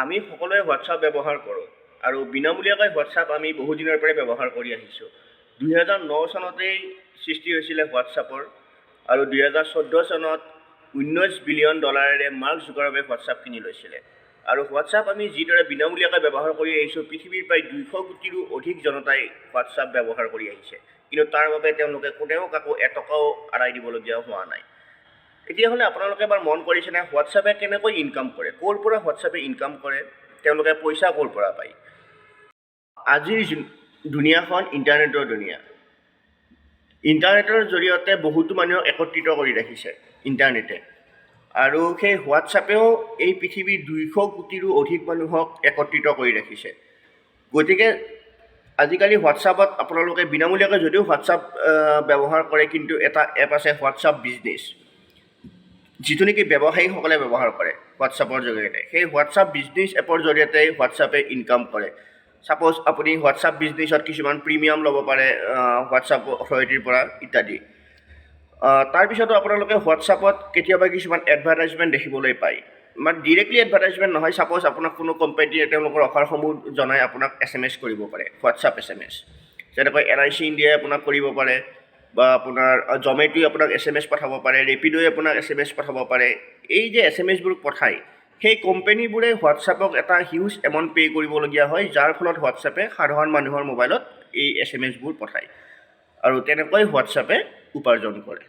আমি সকলোৱে হোৱাটছআপ ব্যৱহাৰ কৰোঁ আৰু বিনামূলীয়াকৈ হোৱাটছআপ আমি বহুদিনৰ পৰাই ব্যৱহাৰ কৰি আহিছোঁ। 2009 চনতেই সৃষ্টি হৈছিলে হোৱাটছআপৰ আৰু 2014 চনত $19 বিলিয়ন মাৰ্ক জুকাৰবাৰ্গে হোৱাটছআপ কিনি লৈছিলে। আৰু হোৱাটছআপ আমি যিদৰে বিনামূলীয়াকৈ ব্যৱহাৰ কৰি আহিছোঁ, পৃথিৱীৰ প্ৰায় 200 কোটিৰো অধিক জনতাই হোৱাটছআপ ব্যৱহাৰ কৰি আহিছে। কিন্তু তাৰ বাবে তেওঁলোকে কোনেও কাকো এটকাও আদায় দিবলগীয়া হোৱা নাই। তেতিয়াহ'লে আপোনালোকে এবাৰ মন কৰিছেনে হোৱাটছআপে কেনেকৈ ইনকাম কৰে? ক'ৰ পৰা হোৱাটছআপে ইনকাম কৰে? তেওঁলোকে পইচা ক'ৰ পৰা পায়? আজিৰ দুনিয়াখন ইণ্টাৰনেটৰ দুনিয়া। ইণ্টাৰনেটৰ জৰিয়তে বহুতো মানুহক একত্ৰিত কৰি ৰাখিছে ইণ্টাৰনেটে। আৰু সেই হোৱাটছআপেও এই পৃথিৱীৰ 200 কোটিৰো অধিক মানুহক একত্ৰিত কৰি ৰাখিছে। গতিকে আজিকালি হোৱাটছআপত আপোনালোকে বিনামূলীয়াকৈ যদিও হোৱাটছআপ ব্যৱহাৰ কৰে, কিন্তু এটা এপ আছে হোৱাটছআপ বিজনেছ, যিটো নেকি ব্যৱসায়ীসকলে ব্যৱহাৰ কৰে হোৱাটছআপৰ জৰিয়তে। সেই হোৱাটছআপ বিজনেছ এপৰ জৰিয়তে হোৱাটছআপে ইনকাম কৰে। ছাপ'জ আপুনি হোৱাটছআপ বিজনেছত কিছুমান প্ৰিমিয়াম ল'ব পাৰে হোৱাটছআপ অথৰিটিৰ পৰা ইত্যাদি। তাৰপিছতো আপোনালোকে হোৱাটছআপত কেতিয়াবা কিছুমান এডভাৰটাইজমেণ্ট দেখিবলৈ পায়। মানে ডিৰেক্টলি এডভাৰটাইজমেণ্ট নহয়, ছাপ'জ আপোনাক কোনো কোম্পানীয়ে তেওঁলোকৰ অফাৰসমূহ জনাই আপোনাক SMS কৰিব পাৰে, হোৱাটছআপ SMS। যেনেকৈ LIC ইণ্ডিয়াই আপোনাক কৰিব পাৰে, বা আপোনাৰ জমেটোৱে আপোনাক SMS পঠাব পাৰে, ৰেপিডোৱে আপোনাক SMS পঠাব পাৰে। এই যে SMSবোৰ পঠায়, সেই কোম্পানীবোৰে হোৱাটছআপক এটা হিউজ এমাউণ্ট পে' কৰিবলগীয়া হয়, যাৰ ফলত হোৱাটছআপে সাধাৰণ মানুহৰ মোবাইলত এই SMSবোৰ পঠায় আৰু তেনেকৈ হোৱাটছআপে উপাৰ্জন কৰে।